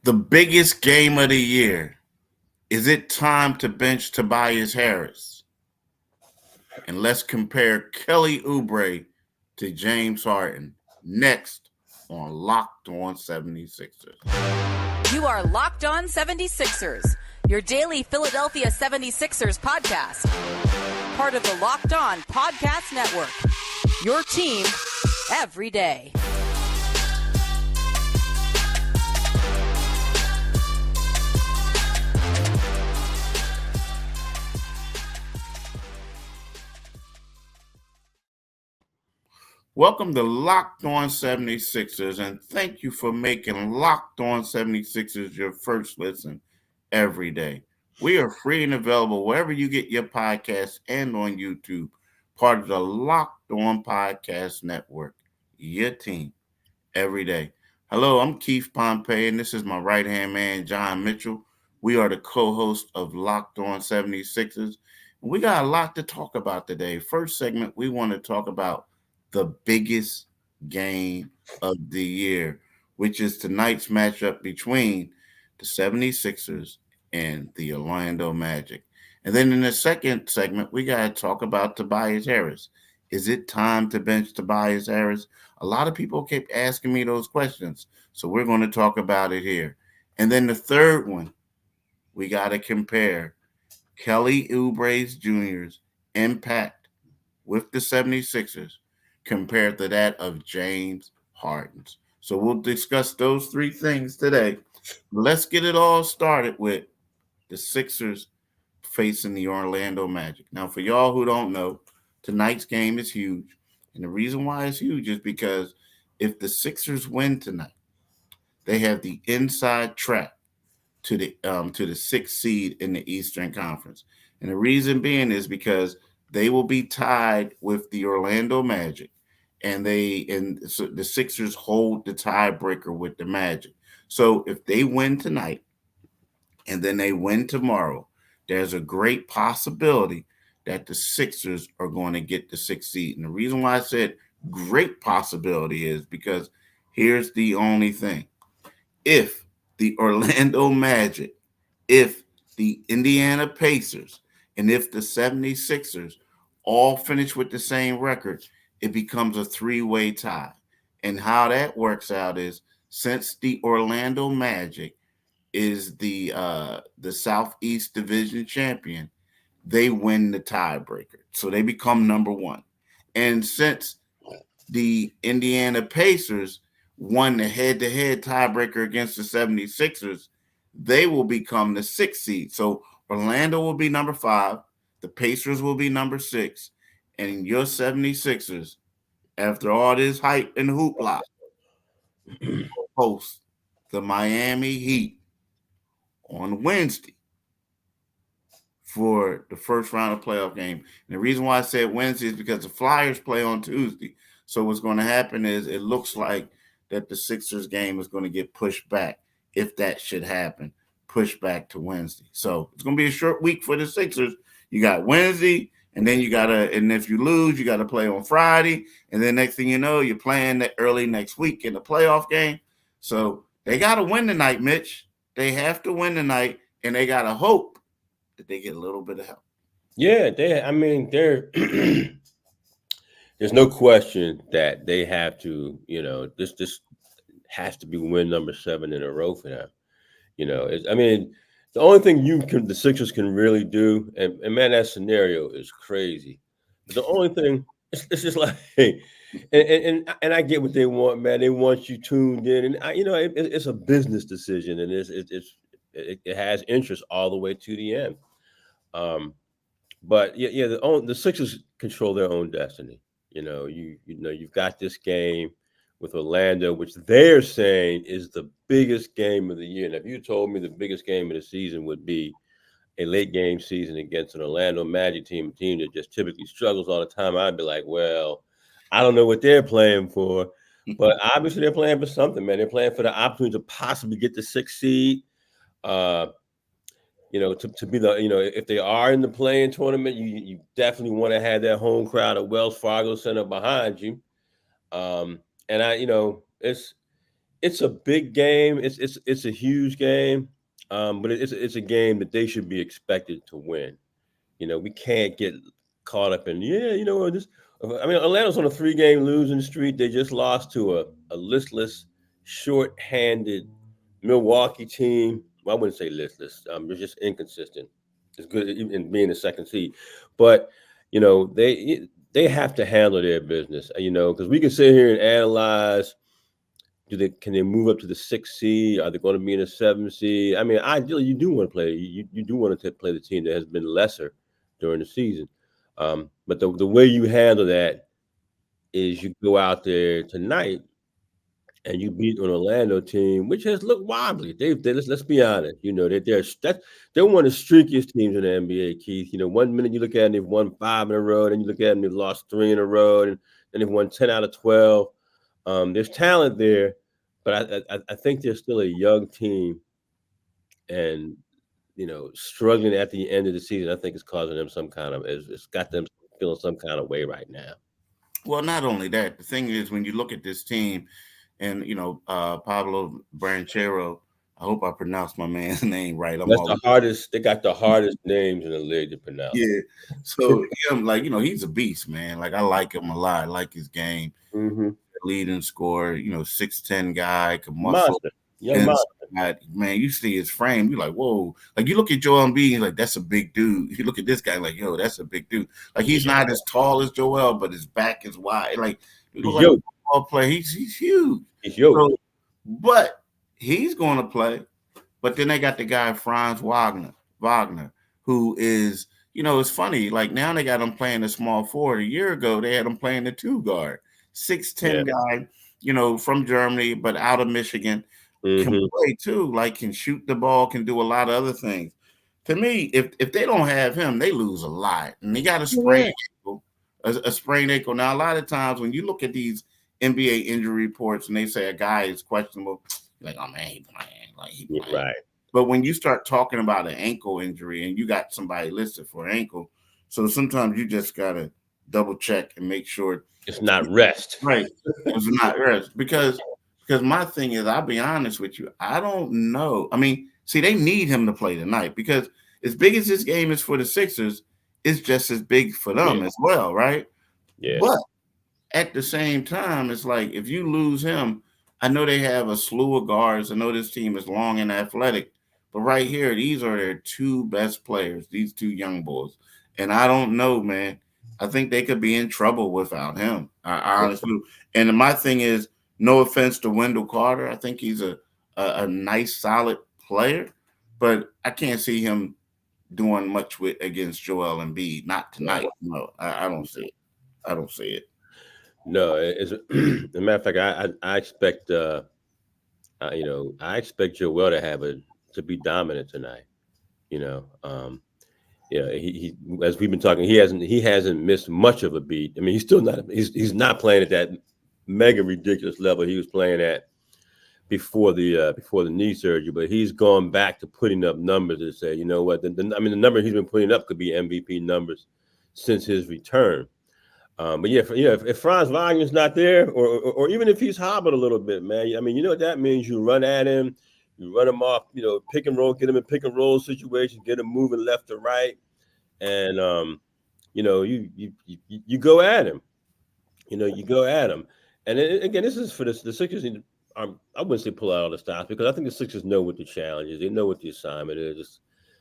The biggest game of the year. Is it time to bench Tobias Harris? And let's compare Kelly Oubre to James Harden next on Locked On 76ers. You are Locked On 76ers, your daily Philadelphia 76ers podcast. Part of the Locked On Podcast Network, your team every day. Welcome to Locked On 76ers, and thank you for making Locked On 76ers your first listen every day. We are free and available wherever you get your podcasts and on YouTube, part of the Locked On Podcast Network, your team every day. Hello, I'm Keith Pompey, and this is my right-hand man, John Mitchell. We are the co-host of Locked On 76ers, and we got a lot to talk about today. First segment, we want to talk about the biggest game of the year, which is tonight's matchup between the 76ers and the Orlando Magic. And then in the second segment, we got to talk about Tobias Harris. Is it time to bench Tobias Harris? A lot of people kept asking me those questions, so we're going to talk about it here. And then the third one, we got to compare Kelly Oubre Jr.'s impact with the 76ers compared to that of James Harden's. So we'll discuss those three things today. Let's get it all started with the Sixers facing the Orlando Magic. Now, for y'all who don't know, tonight's game is huge. And the reason why it's huge is because if the Sixers win tonight, they have the inside track to the sixth seed in the Eastern Conference. And the reason being is because they will be tied with the Orlando Magic. So the Sixers hold the tiebreaker with the Magic. So if they win tonight and then they win tomorrow, there's a great possibility that the Sixers are going to get the sixth seed. And the reason why I said great possibility is because here's the only thing. If the Orlando Magic, if the Indiana Pacers, and if the 76ers all finish with the same record, it becomes a three-way tie. And how that works out is since the Orlando Magic is the Southeast Division champion, they win the tiebreaker. So they become number one. And since the Indiana Pacers won the head-to-head tiebreaker against the 76ers, they will become the sixth seed. So Orlando will be number 5, the Pacers will be number 6, and your 76ers, after all this hype and hoopla, host the Miami Heat on Wednesday for the first round of playoff game. And the reason why I said Wednesday is because the Flyers play on Tuesday. So what's going to happen is it looks like that the Sixers game is going to get pushed back, if that should happen, pushed back to Wednesday. So it's going to be a short week for the Sixers. You got Wednesday, and then and if you lose, you got to play on Friday. And then next thing you know, you're playing early next week in the playoff game. So they got to win tonight, Mitch. They have to win tonight, and they got to hope that they get a little bit of help. Yeah, they're there's no question that they have to, this has to be win number 7 in a row for them. The only thing the Sixers can really do, and man, that scenario is crazy. But the only thing, it's just like, and I get what they want, man. They want you tuned in, and it's a business decision, and it has interest all the way to the end. But the Sixers control their own destiny. You've got this game with Orlando, which they're saying is the biggest game of the year. And if you told me the biggest game of the season would be a late game season against an Orlando Magic team, a team that just typically struggles all the time, I'd be like, well, I don't know what they're playing for, but obviously they're playing for something, man. They're playing for the opportunity to possibly get the 6th seed. To be if they are in the play-in tournament, you definitely want to have that home crowd at Wells Fargo Center behind you. And it's a big game. It's a huge game, but it's a game that they should be expected to win. We can't get caught up in this. I mean, Atlanta's on a 3-game losing streak. They just lost to a listless, short-handed Milwaukee team. Well, I wouldn't say listless. They're just inconsistent. It's good in being the second seed, but they have to handle their business. Because we can sit here and analyze. Can they move up to the 6th seed? Are they going to be in the 7th seed? I mean, ideally, you do want to play. You do want to play the team that has been lesser during the season. But the way you handle that is you go out there tonight and you beat an Orlando team, which has looked wobbly. Let's be honest. They're one of the streakiest teams in the NBA, Keith. One minute you look at them, they've won 5 in a row, then you look at them, they've lost 3 in a row, and then they've won 10 out of 12. There's talent there, but I think they're still a young team, and struggling at the end of the season. I think it's causing them it's got them feeling some kind of way right now. Well, not only that, the thing is when you look at this team, and Pablo Branchero, I hope I pronounced my man's name right. That's the hardest. They got the hardest names in the league to pronounce. Yeah. So he's a beast, man. Like I like him a lot. I like his game. Mm-hmm. Leading scorer, 6'10" guy, could muscle. Monster. Young monster. Man, you see his frame, you're like, whoa. Like you look at Joel Embiid, like that's a big dude. You look at this guy, like, yo, that's a big dude. Like he's not as tall as Joel, but his back is wide. Like he looks like a football player. He's huge. He's huge. So, but he's going to play. But then they got the guy Franz Wagner, who is, it's funny. Like now they got him playing the small forward. A year ago they had him playing the 2 guard. 6'10" guy, from Germany, but out of Michigan, can play too, like can shoot the ball, can do a lot of other things. To me, if they don't have him, they lose a lot. And they got a sprained ankle, a sprained ankle. Now, a lot of times when you look at these NBA injury reports and they say a guy is questionable, you're like, oh man, he playing. Right. But when you start talking about an ankle injury and you got somebody listed for ankle, so sometimes you just gotta double check and make sure it's not rest. Right. It's not rest. Because my thing is, I'll be honest with you, I don't know. I mean, see, they need him to play tonight because as big as this game is for the Sixers, it's just as big for them as well, right? Yeah. But at the same time, it's like if you lose him, I know they have a slew of guards. I know this team is long and athletic, but right here, these are their 2 best players, these 2 young boys. And I don't know, man. I think they could be in trouble without him. I honestly do. And my thing is, no offense to Wendell Carter. I think he's a nice, solid player, but I can't see him doing much against Joel Embiid. Not tonight. No, I don't see it. I don't see it. No, as a matter of fact, I expect I expect Joel to be dominant tonight. He as we've been talking, he hasn't missed much of a beat. I mean, he's not playing at that mega ridiculous level he was playing at before the knee surgery, but he's gone back to putting up numbers to say, you know what, the number he's been putting up could be MVP numbers since his return. But if Franz Wagner's not there, or even if he's hobbled a little bit, man, I mean, you know what that means? You run at him. You run him off, pick and roll, get him in pick and roll situations, get him moving left to right, and you go at him. You go at him. And again, this is for the Sixers. I wouldn't say pull out all the stops because I think the Sixers know what the challenge is. They know what the assignment is.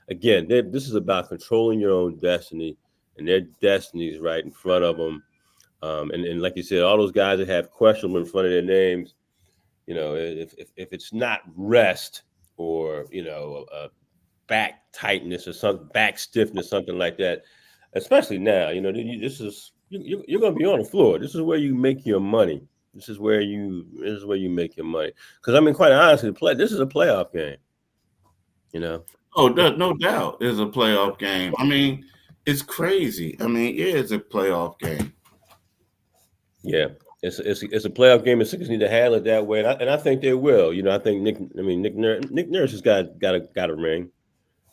Again, this is about controlling your own destiny, and their destiny is right in front of them. And like you said, all those guys that have questionable in front of their names. If it's not rest or back tightness or some back stiffness, something like that, especially now, you're going to be on the floor. This is where you make your money. This is where you make your money. Because I mean, quite honestly, this is a playoff game. Oh, no doubt, it's a playoff game. I mean, it's crazy. I mean, yeah, it's a playoff game. Yeah. It's a playoff game. The Sixers need to handle it that way, and I think they will. I think Nick Nurse has got a ring.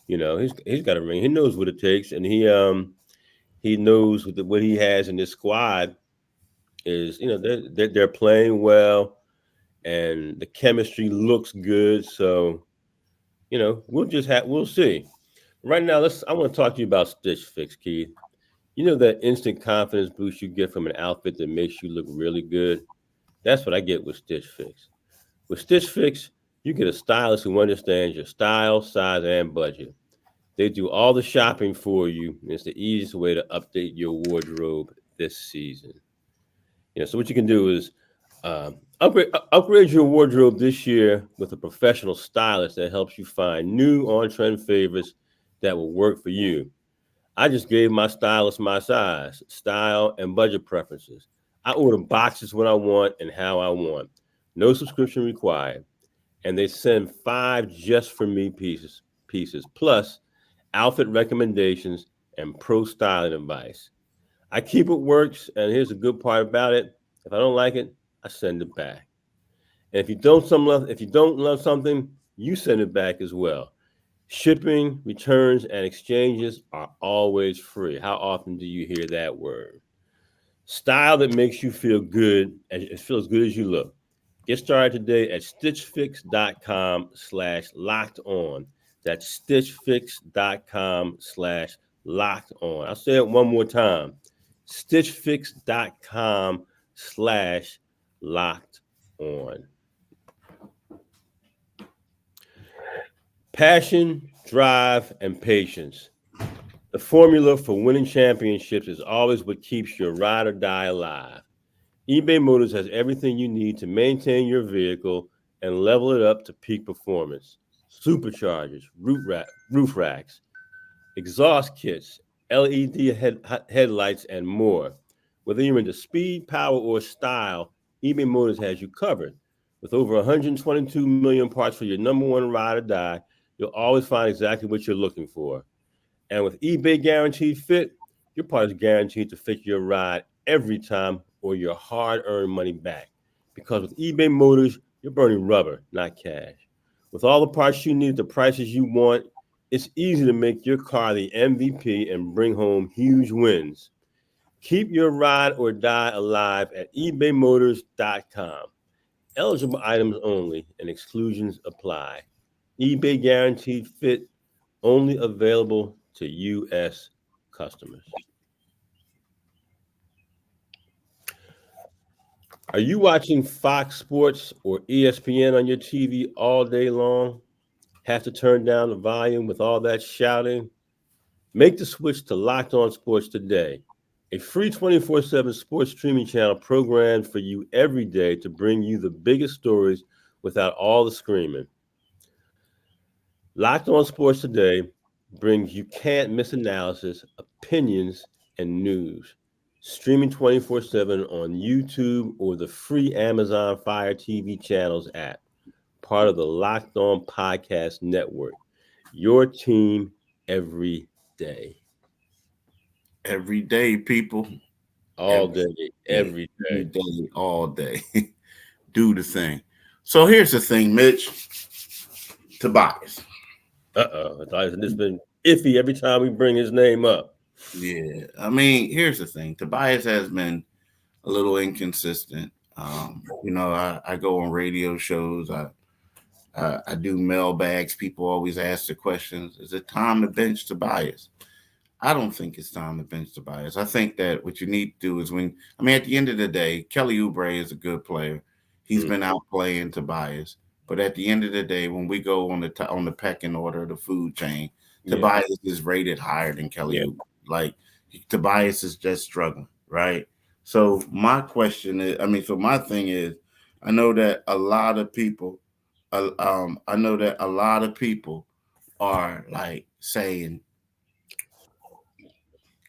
He's got a ring. He knows what it takes, and he knows what he has in this squad is. They're playing well. and the chemistry looks good. So, we'll see. Right now, I want to talk to you about Stitch Fix, Keith. You know that instant confidence boost you get from an outfit that makes you look really good? That's what I get with Stitch Fix. With Stitch Fix, you get a stylist who understands your style, size, and budget. They do all the shopping for you, and it's the easiest way to update your wardrobe this season. So what you can do is upgrade your wardrobe this year with a professional stylist that helps you find new on-trend favorites that will work for you. I just gave my stylist my size, style, and budget preferences. I order boxes when I want and how I want. No subscription required. And they send 5 just for me pieces plus outfit recommendations and pro styling advice. I keep what works, and here's the good part about it. If I don't like it, I send it back. And if you don't love something, you send it back as well. Shipping, returns, and exchanges are always free. How often do you hear that word? Style that makes you feel good, feel as good as you look. Get started today at stitchfix.com/locked on. That's stitchfix.com/locked on. I'll say it one more time. Stitchfix.com/locked on. Passion, drive, and patience. The formula for winning championships is always what keeps your ride or die alive. eBay Motors has everything you need to maintain your vehicle and level it up to peak performance. Superchargers, roof racks, exhaust kits, LED headlights, and more. Whether you're into speed, power, or style, eBay Motors has you covered. With over 122 million parts for your number one ride or die, you'll always find exactly what you're looking for. And with eBay Guaranteed Fit, your part is guaranteed to fit your ride every time or your hard earned money back. Because with eBay Motors, you're burning rubber, not cash. With all the parts you need at the prices you want, it's easy to make your car the MVP and bring home huge wins. Keep your ride or die alive at ebaymotors.com. Eligible items only and exclusions apply. eBay Guaranteed Fit only available to U.S. customers. Are you watching Fox Sports or ESPN on your TV all day long? Have to turn down the volume with all that shouting? Make the switch to Locked On Sports today, a free 24/7 sports streaming channel programmed for you every day to bring you the biggest stories without all the screaming. Locked On Sports Today brings you can't miss analysis, opinions, and news. Streaming 24/7 on YouTube or the free Amazon Fire TV channels app, part of the Locked On Podcast Network. Your team every day. Every day, people. All day, Day, every every day. day, all day. Do the thing. So here's the thing, Mitch. Tobias. It's been iffy every time we bring his name up. Yeah. I mean, here's the thing. Tobias has been a little inconsistent. I go on radio shows. I do mailbags. People always ask the questions: is it time to bench Tobias? I don't think it's time to bench Tobias. I think that what you need to do is at the end of the day, Kelly Oubre is a good player. He's been out playing Tobias. But at the end of the day, when we go on the pecking order of the food chain, Yeah. Tobias is rated higher than Kelly Oubre. Like Tobias is just struggling, right? So my question is, my thing is, I know that a lot of people, are like saying,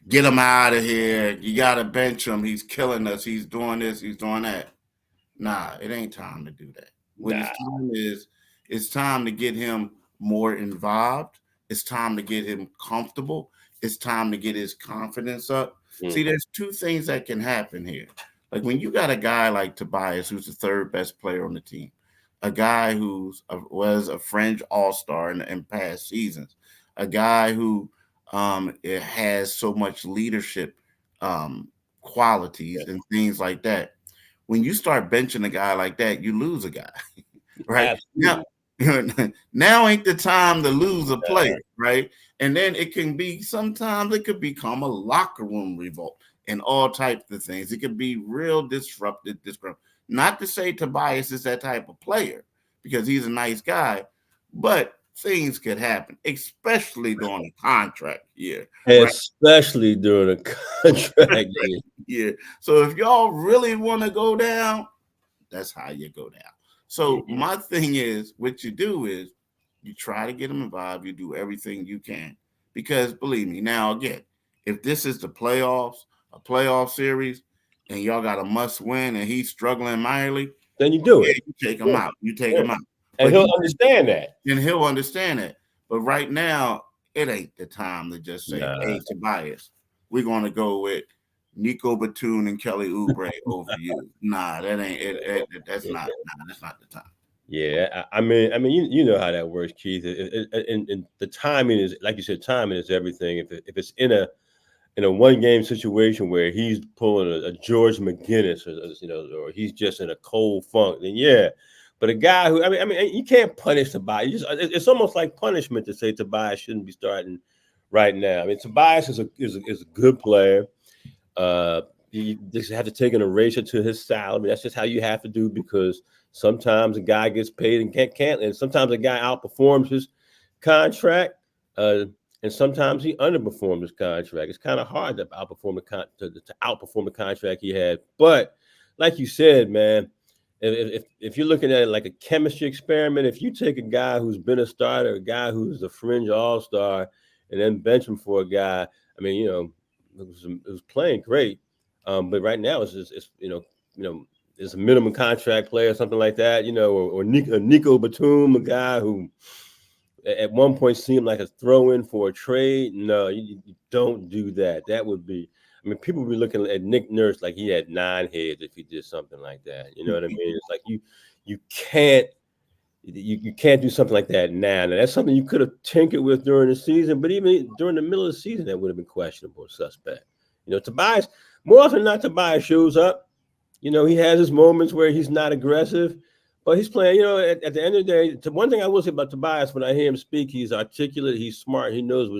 get him out of here. You got to bench him. He's killing us. He's doing this. He's doing that. Nah, it ain't time to do that. What Nah. it's time is, it's time to get him more involved. It's time to get him comfortable. It's time to get his confidence up. See, there's two things that can happen here. Like when you got a guy like Tobias, who's the third best player on the team, a guy was a fringe all-star in past seasons, a guy who it has so much leadership qualities and things like that. when you start benching a guy like that, you lose a guy, right? Now, Absolutely. now ain't the time to lose a player, right? And then it can be sometimes it could become a locker room revolt and all types of things. It could be real disruptive. Not to say Tobias is that type of player because he's a nice guy, but things could happen, especially during a contract year, right? Especially during a contract year. Yeah. So if y'all really want to go down, that's how you go down. So Mhm. my thing is, what you do is you try to get them involved. You do everything you can because believe me. Now again, if this is the playoffs, a playoff series, and y'all got a must win, and he's struggling mightily, Then you do yeah, it. you take him Yeah, out. You take yeah. him out. And But he'll understand that. then he'll understand it. But right now, it ain't the time to just say, Nah. "Hey, Tobias, we're gonna go with Nico Batum and Kelly Oubre over you." Nah, that ain't it. That's Yeah. not. Nah, that's not the time. Yeah, I mean, you know how that works, Keith. And the timing is, like you said, timing is everything. If it's in a one game situation where he's pulling a George McGinnis, or he's just in a cold funk, then yeah. But a guy who, I mean, you can't punish Tobias. It's almost like punishment to say Tobias shouldn't be starting right now. I mean, Tobias is a good player. Uh, you just have to take an erasure to his salary. That's just how you have to do because sometimes a guy gets paid and can't, and sometimes a guy outperforms his contract, uh, and sometimes he underperforms his contract. It's kind of hard to outperform to outperform the contract he had. But like you said, man, if you're looking at it like a chemistry experiment, if you take a guy who's been a starter, a guy who's a fringe all star, and then bench him for a guy, I mean, it was playing great, but right now it's a minimum contract player, something like that, or Nico Batum, a guy who at one point seemed like a throw in for a trade. No, you don't do that. That would be, I mean, people would be looking at Nick Nurse like he had 9 heads if he did something like that. You know what I mean? It's like you can't you can't do something like that now. Now that's something you could have tinkered with during the season, but even during the middle of the season, that would have been questionable, suspect. Tobias, more often than not, Tobias shows up. He has his moments where he's not aggressive, but he's playing. At the end of the day, one thing I will say about Tobias, when I hear him speak, he's articulate, he's smart, he knows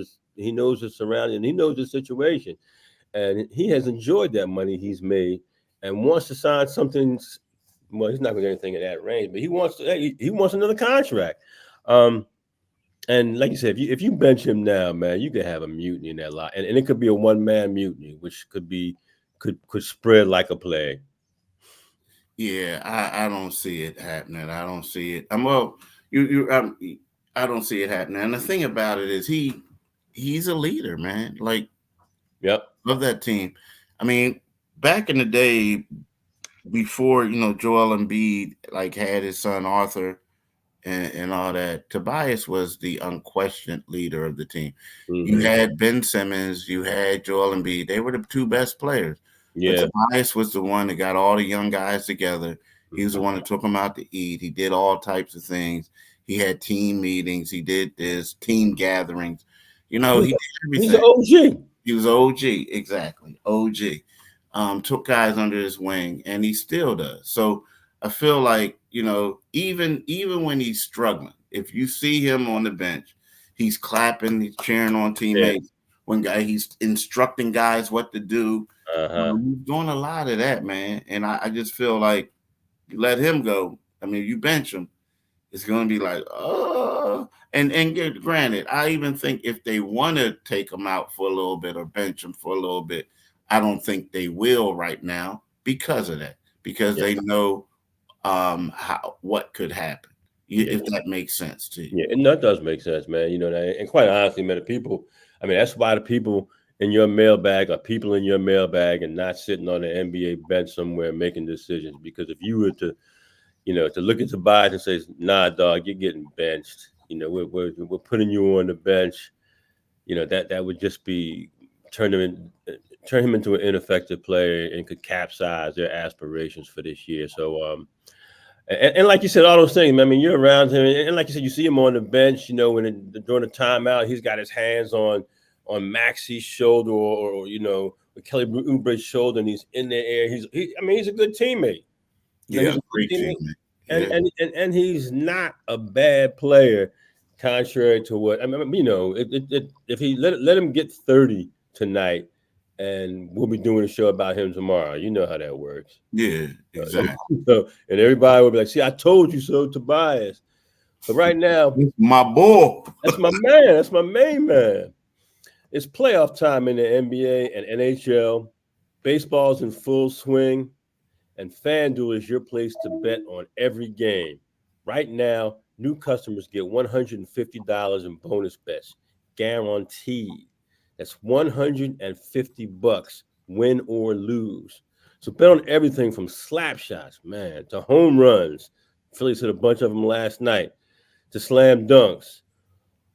his surrounding, he knows the situation, and he has enjoyed that money he's made, and wants to sign something. Well, he's not going to do anything in that range, but he wants another contract. Um, and like you said, if you bench him now, man, you could have a mutiny in that lot, and it could be a one-man mutiny, which could spread like a plague. Yeah, I don't see it happening. I don't see it. Well, I don't see it happening. And the thing about it is he's a leader, man. Like Yep. of that team. I mean, back in the day, before Joel Embiid like had his son Arthur and all that, Tobias was the unquestioned leader of the team. You Hmm. had Ben Simmons, you had Joel Embiid. They were the two best players. But Yeah. Tobias was the one that got all the young guys together. He was the one that took them out to eat. He did all types of things. He had team meetings. He did this team gatherings. He did He's an everything. OG. He was OG, exactly. OG. Took guys under his wing, and he still does. So I feel like, even when he's struggling, if you see him on the bench, he's clapping, he's cheering on Yeah. teammates. He's instructing guys what to do. Uh-huh. He's doing a lot of that, man. And I just feel like you let him go. I mean, you bench him, it's going to be like, oh, and granted, I even think if they want to take him out for a little bit or bench him for a little bit, I don't think they will right now because of that, because Yeah. they know what could happen, Yeah. if that makes sense to you. Yeah, and that does make sense, man. And quite honestly, man, the people. I mean, that's why the people in your mailbag are people in your mailbag and not sitting on the NBA bench somewhere making decisions. Because if you were to look at Tobias and say, "Nah, dog, you're getting benched," we're putting you on the bench. That would just be turn him turn him into an ineffective player and could capsize their aspirations for this year. So, and like you said, all those things. I mean, you're around him, and like you said, you see him on the bench. During the timeout, he's got his hands on Maxi's shoulder, or with Kelly Oubre's shoulder, and he's in the air. I mean, he's a good teammate. You know, Yeah, he's a good great teammate, team. and Yeah, and he's not a bad player, contrary to what I mean. You know, if he let him get 30 tonight, and we'll be doing a show about him tomorrow. You know how that works. yeah, Uh, exactly. so, and everybody will be like, "See, I told you so, Tobias." But right now, My boy. that's my man. That's my main man. It's playoff time in the NBA and NHL. Baseball's in full swing, and FanDuel is your place to bet on every game. Right now, new customers get $150 in bonus bets, guaranteed. That's $150, win or lose. So bet on everything from slap shots, man, to home runs. Phillies hit a bunch of them last night, to slam dunks,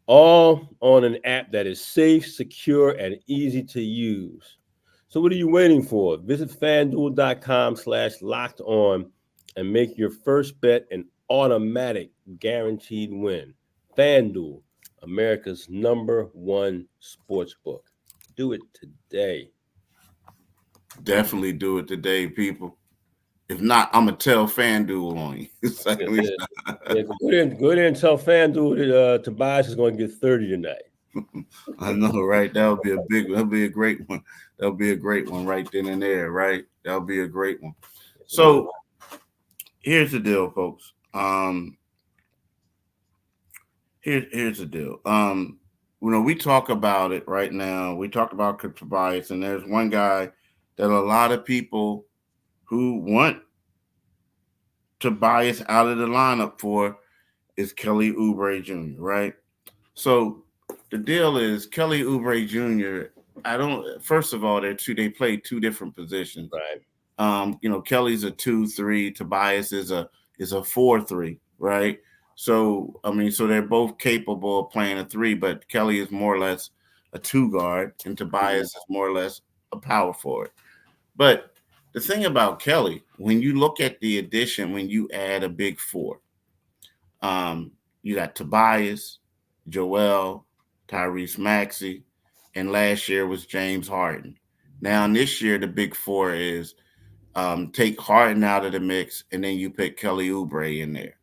all on an app that is safe, secure, and easy to use. So what are you waiting for? Visit fanduel.com/locked on and make your first bet an automatic guaranteed win. FanDuel, America's #1 sports book. Do it today. Definitely do it today, people. If not, I'm gonna tell FanDuel on you. It's like, Yeah, yeah, go there and tell FanDuel that Tobias is going to get 30 tonight. I know, right? That'll be a great one. That'll be a great one right then and there, right? That'll be a great one. Yes, it will. So here's the deal, folks. Here's the deal. We talk about it right now. We talk about Tobias, and there's one guy that a lot of people who want Tobias out of the lineup for is Kelly Oubre Jr., right? So the deal is Kelly Oubre Jr. I don't. First of all, they play two different positions. Right. Kelly's a 2-3. Tobias is a 4-3, right? So so they're both capable of playing a three, but Kelly is more or less a two guard, and Tobias is more or less a power forward. But the thing about Kelly, when you look at the addition, when you add a big four, you got Tobias, Joel, Tyrese Maxey, and last year was James Harden. Now, this year, the big four is take Harden out of the mix, and then you put Kelly Oubre in there.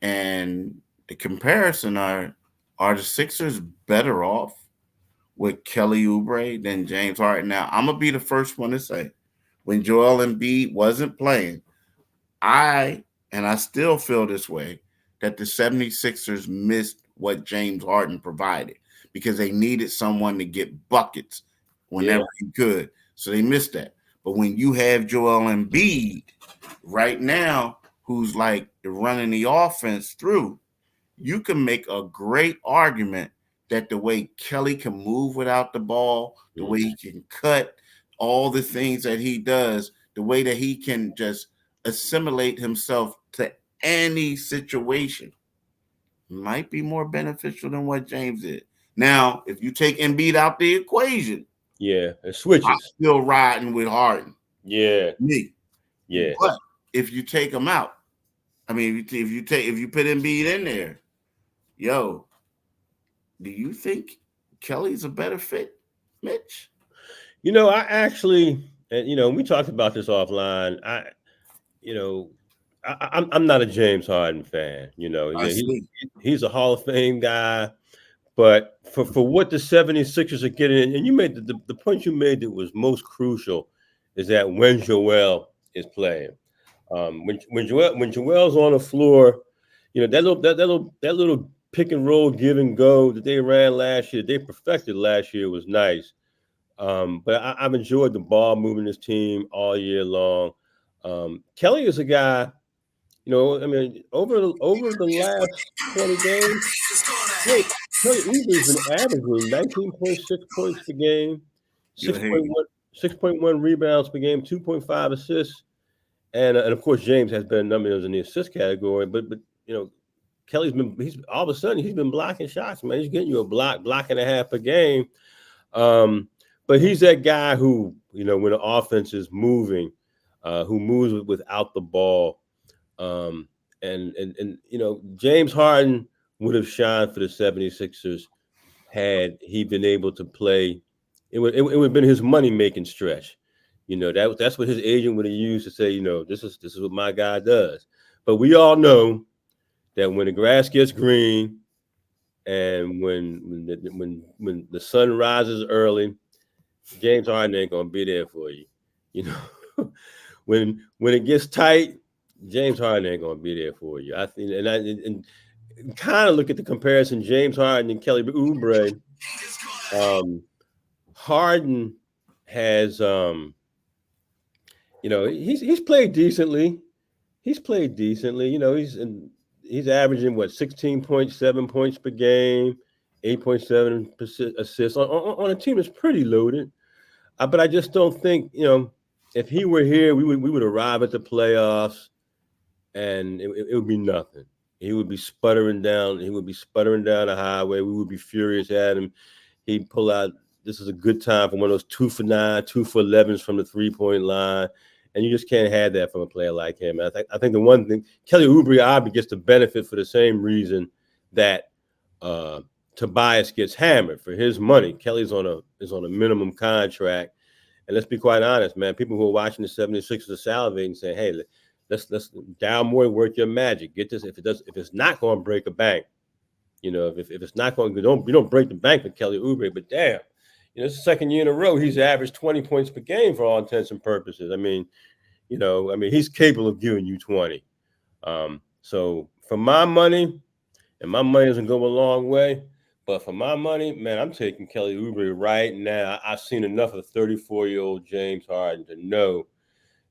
And the comparison are the Sixers better off with Kelly Oubre than James Harden? Now, I'm gonna be the first one to say, when Joel Embiid wasn't playing, I still feel this way, that the 76ers missed what James Harden provided because they needed someone to get buckets Yeah. whenever he could. So they missed that. But when you have Joel Embiid right now, who's like running the offense through, you can make a great argument that the way Kelly can move without the ball, the way he can cut, all the things that he does, the way that he can just assimilate himself to any situation might be more beneficial than what James did. Now, if you take Embiid out the equation, Yeah. It I'm switches. still riding with Harden. Yeah. Me. Yeah. But if you take him out, if you put Embiid in there, yo, do you think Kelly's a better fit, Mitch? I actually, and we talked about this offline. You know, I'm not a James Harden fan. I see. He's a Hall of Fame guy, but for what the 76ers are getting, and you made the point you made that was most crucial is that when Joel is playing, when Joel's on the floor, that little pick and roll give and go that they ran last year, they perfected last year was nice. But I've enjoyed the ball moving this team all year long. Kelly is a guy, over the last 20 games, Kelly Oubre's been averaging 19.6 points per game, You're hating. 6.1 rebounds per game, 2.5 assists, and of course James has been numbers in the assist category. But he's all of a sudden he's been blocking shots, man. He's getting you a block and a half per game. But he's that guy who, when the offense is moving, who moves without the ball. And James Harden would have shined for the 76ers had he been able to play. It would have been his money-making stretch. That's what his agent would have used to say, this is what my guy does. But we all know that when the grass gets green and when the sun rises early, James Harden ain't gonna be there for you. You know, when it gets tight, James Harden ain't gonna be there for you. I think, and kind of look at the comparison, James Harden and Kelly Oubre. Harden has, he's played decently. He's played decently. He's averaging 16.7 points per game, 8.7 assists on a team that's pretty loaded. But I just don't think, if he were here, we would arrive at the playoffs, and it would be nothing. He would be sputtering down. He would be sputtering down the highway. We would be furious at him. He'd pull out. This is a good time for one of those 2 for 9, 2 for 11s from the 3-point line, and you just can't have that from a player like him. I think the one thing Kelly Oubre gets the benefit for the same reason that Tobias gets hammered for his money. Kelly's on a minimum contract, and let's be quite honest, man. People who are watching the 76ers are salivating, saying, "Hey, let's Daryl Morey work your magic. Get this. If it's not going to break a bank, if it's not going to, you don't break the bank with Kelly Oubre. But damn, it's the second year in a row he's averaged 20 points per game for all intents and purposes. I mean, he's capable of giving you 20. So for my money, and my money doesn't go a long way, but for my money, man, I'm taking Kelly Oubre right now. I've seen enough of 34-year-old James Harden to know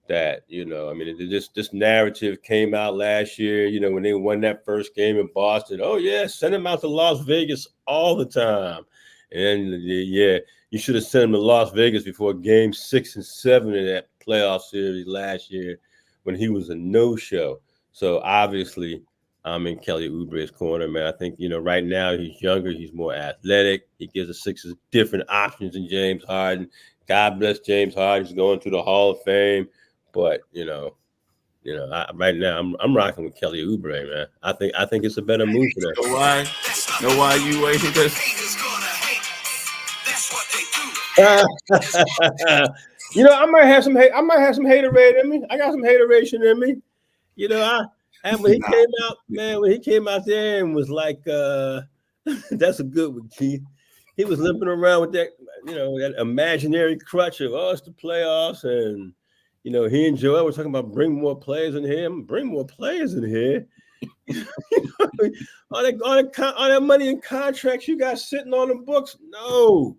that, this narrative came out last year, when they won that first game in Boston. Oh, yeah, send him out to Las Vegas all the time. And, yeah, you should have sent him to Las Vegas before game 6 and 7 in that playoff series last year when he was a no-show. So, obviously, I'm in Kelly Oubre's corner, man. I think, right now he's younger. He's more athletic. He gives the Sixers different options than James Harden. God bless James Harden. He's going to the Hall of Fame. But, right now I'm rocking with Kelly Oubre, man. I think it's a better move for them. Know why you waiting this? I might have some haterade in me. I got some hateration in me. When he came out there and was like, that's a good one, Keith. He was limping around with that, that imaginary crutch of, it's the playoffs, and he and Joel were talking about bring more players in here. Bring more players in here. All that money and contracts you got sitting on the books, no.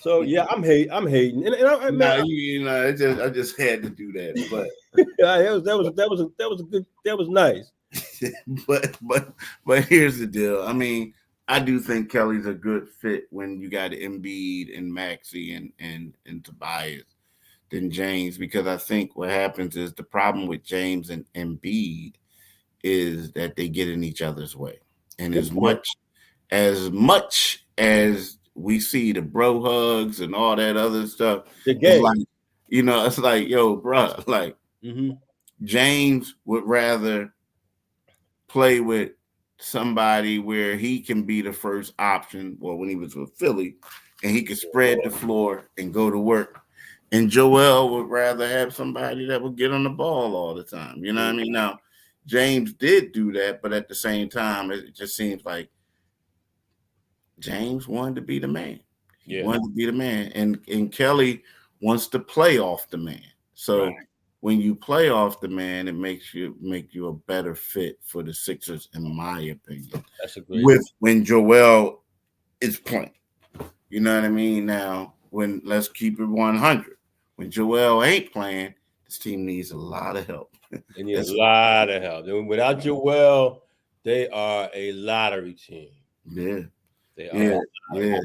So yeah, I'm hating, I just had to do that, but that was nice. but here's the deal. I mean, I do think Kelly's a good fit when you got Embiid and Maxey and Tobias than James, because I think what happens is the problem with James and Embiid is that they get in each other's way, and as much as we see the bro hugs and all that other stuff, it's like, yo, bro, like James would rather play with somebody where he can be the first option, when he was with Philly, and he could spread the floor and go to work. And Joel would rather have somebody that would get on the ball all the time. You know what I mean? Now, James did do that, but at the same time, it just seems like James wanted to be the man. He wanted to be the man. And Kelly wants to play off the man. So when you play off the man, it makes you a better fit for the Sixers, in my opinion. That's a great when Joel is playing. You know what I mean? Now, let's keep it 100. When Joel ain't playing, this team needs a lot of help. They need a lot of help. Without Joel, they are a lottery team. Yeah. They are. Yeah.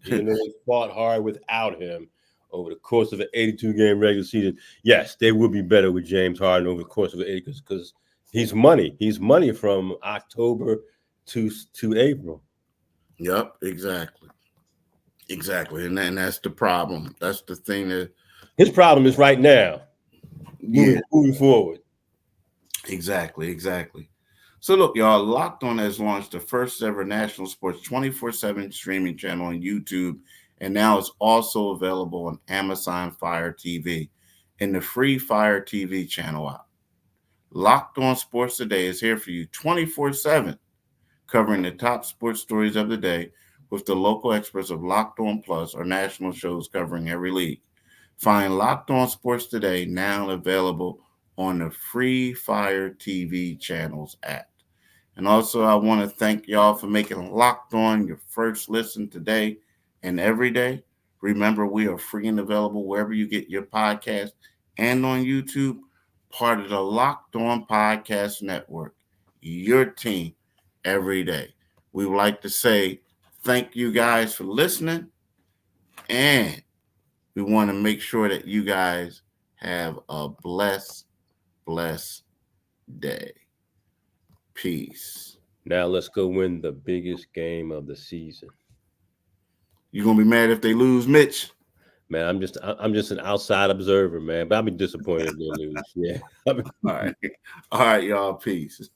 Even though they fought hard without him over the course of an 82-game regular season, yes, they will be better with James Harden over the course of 80, because he's money. He's money from October to April. Yep, exactly. And that's the problem. That's the thing that his problem is right now. Moving forward. Exactly. So look, y'all, Locked On has launched the first ever national sports 24/7 streaming channel on YouTube, and now it's also available on Amazon Fire TV. in the Free Fire TV channel app. Locked On Sports Today is here for you 24/7, covering the top sports stories of the day with the local experts of Locked On Plus or national shows covering every league. Find Locked On Sports Today now available on the Free Fire TV channels app. And also, I want to thank y'all for making Locked On your first listen today and every day. Remember, we are free and available wherever you get your podcast and on YouTube, part of the Locked On Podcast Network, your team every day. We would like to say thank you guys for listening, and we want to make sure that you guys have a blessed day. Peace. Now let's go win the biggest game of the season. You gonna be mad if they lose, Mitch? Man, I'm just an outside observer, man. But I'll be disappointed if they lose. Yeah. All right, all right, y'all. Peace.